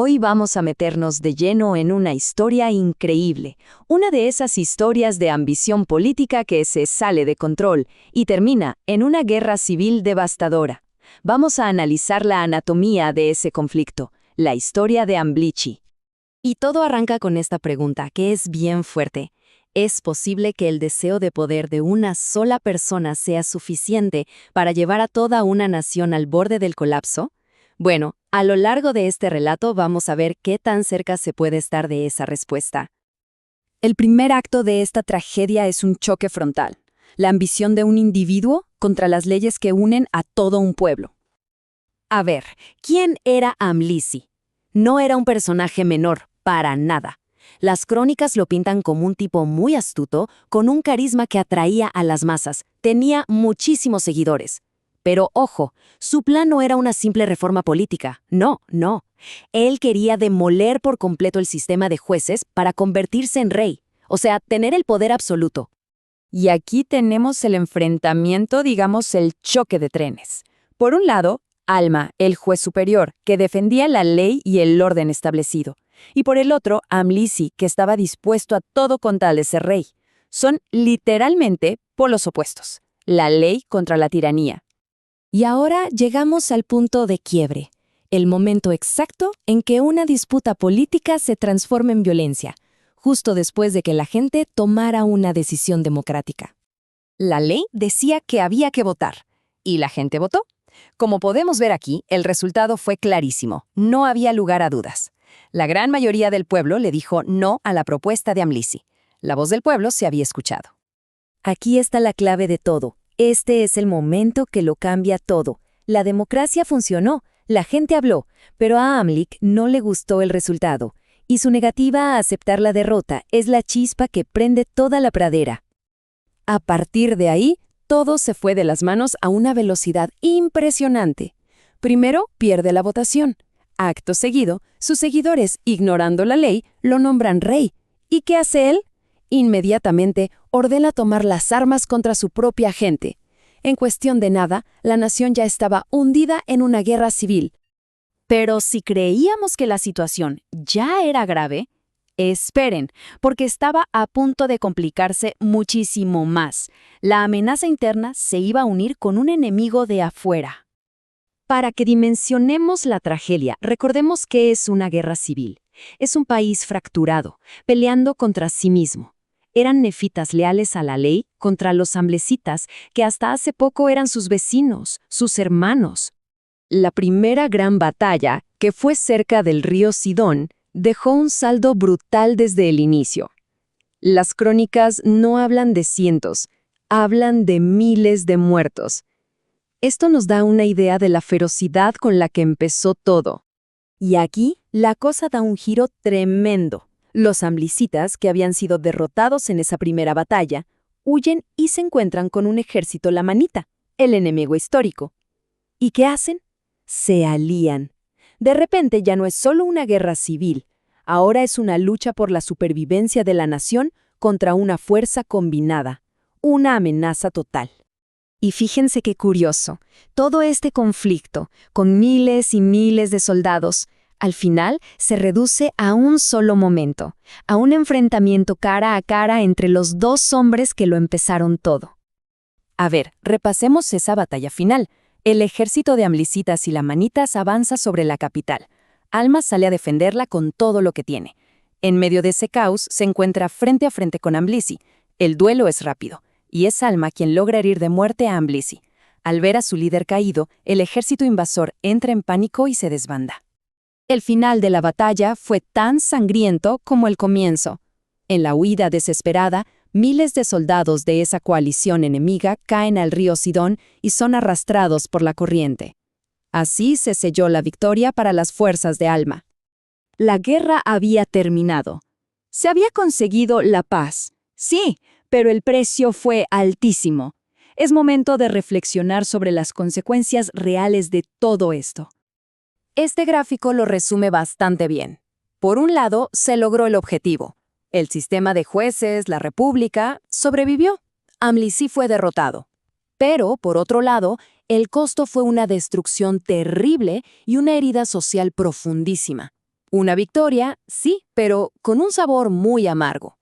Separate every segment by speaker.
Speaker 1: Hoy vamos a meternos de lleno en una historia increíble, una de esas historias de ambición política que se sale de control y termina en una guerra civil devastadora. Vamos a analizar la anatomía de ese conflicto, la historia de Amblichi. Y todo arranca con esta pregunta, que es bien fuerte. ¿Es posible que el deseo de poder de una sola persona sea suficiente para llevar a toda una nación al borde del colapso? Bueno, a lo largo de este relato vamos a ver qué tan cerca se puede estar de esa respuesta. El primer acto de esta tragedia es un choque frontal, la ambición de un individuo contra las leyes que unen a todo un pueblo. A ver, ¿quién era Amlici? No era un personaje menor, para nada. Las crónicas lo pintan como un tipo muy astuto, con un carisma que atraía a las masas. Tenía muchísimos seguidores. Pero ojo, su plan no era una simple reforma política. No. Él quería demoler por completo el sistema de jueces para convertirse en rey, o sea, tener el poder absoluto. Y aquí tenemos el enfrentamiento, digamos, el choque de trenes. Por un lado, Alma, el juez superior, que defendía la ley y el orden establecido. Y por el otro, Amlici, que estaba dispuesto a todo con tal de ser rey. Son literalmente polos opuestos. La ley contra la tiranía. Y ahora llegamos al punto de quiebre, el momento exacto en que una disputa política se transforma en violencia, justo después de que la gente tomara una decisión democrática. La ley decía que había que votar, y la gente votó. Como podemos ver aquí, el resultado fue clarísimo, no había lugar a dudas. La gran mayoría del pueblo le dijo no a la propuesta de Amlici. La voz del pueblo se había escuchado. Aquí está la clave de todo. Este es el momento que lo cambia todo. La democracia funcionó, la gente habló, pero a Amlic no le gustó el resultado, y su negativa a aceptar la derrota es la chispa que prende toda la pradera. A partir de ahí, todo se fue de las manos a una velocidad impresionante. Primero, pierde la votación. Acto seguido, sus seguidores, ignorando la ley, lo nombran rey. ¿Y qué hace él? Inmediatamente ordena tomar las armas contra su propia gente. En cuestión de nada, la nación ya estaba hundida en una guerra civil. Pero si creíamos que la situación ya era grave, esperen, porque estaba a punto de complicarse muchísimo más. La amenaza interna se iba a unir con un enemigo de afuera. Para que dimensionemos la tragedia, recordemos que es una guerra civil. Es un país fracturado, peleando contra sí mismo. Eran nefitas leales a la ley contra los amblecitas, que hasta hace poco eran sus vecinos, sus hermanos. La primera gran batalla, que fue cerca del río Sidón, dejó un saldo brutal desde el inicio. Las crónicas no hablan de cientos, hablan de miles de muertos. Esto nos da una idea de la ferocidad con la que empezó todo. Y aquí, la cosa da un giro tremendo. Los amblicitas, que habían sido derrotados en esa primera batalla, huyen y se encuentran con un ejército lamanita, el enemigo histórico. ¿Y qué hacen? Se alían. De repente ya no es solo una guerra civil, ahora es una lucha por la supervivencia de la nación contra una fuerza combinada, una amenaza total. Y fíjense qué curioso, todo este conflicto, con miles y miles de soldados, al final se reduce a un solo momento, a un enfrentamiento cara a cara entre los dos hombres que lo empezaron todo. A ver, repasemos esa batalla final. El ejército de amblicitas y lamanitas avanza sobre la capital. Alma sale a defenderla con todo lo que tiene. En medio de ese caos se encuentra frente a frente con Amblici. El duelo es rápido, y es Alma quien logra herir de muerte a Amblici. Al ver a su líder caído, el ejército invasor entra en pánico y se desbanda. El final de la batalla fue tan sangriento como el comienzo. En la huida desesperada, miles de soldados de esa coalición enemiga caen al río Sidón y son arrastrados por la corriente. Así se selló la victoria para las fuerzas de Alma. La guerra había terminado. Se había conseguido la paz. Sí, pero el precio fue altísimo. Es momento de reflexionar sobre las consecuencias reales de todo esto. Este gráfico lo resume bastante bien. Por un lado, se logró el objetivo. El sistema de jueces, la república, sobrevivió. Amlici fue derrotado. Pero, por otro lado, el costo fue una destrucción terrible y una herida social profundísima. Una victoria, sí, pero con un sabor muy amargo.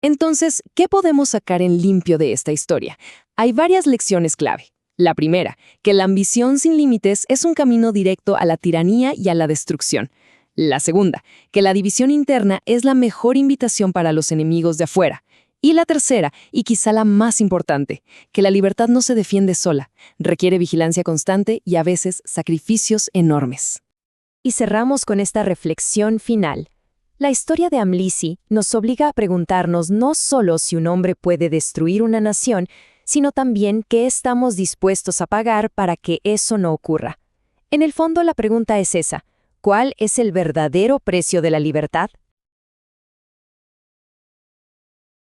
Speaker 1: Entonces, ¿qué podemos sacar en limpio de esta historia? Hay varias lecciones clave. La primera, que la ambición sin límites es un camino directo a la tiranía y a la destrucción. La segunda, que la división interna es la mejor invitación para los enemigos de afuera. Y la tercera, y quizá la más importante, que la libertad no se defiende sola, requiere vigilancia constante y a veces sacrificios enormes. Y cerramos con esta reflexión final. La historia de Amlisi nos obliga a preguntarnos no solo si un hombre puede destruir una nación, sino también qué estamos dispuestos a pagar para que eso no ocurra. En el fondo la pregunta es esa: ¿cuál es el verdadero precio de la libertad?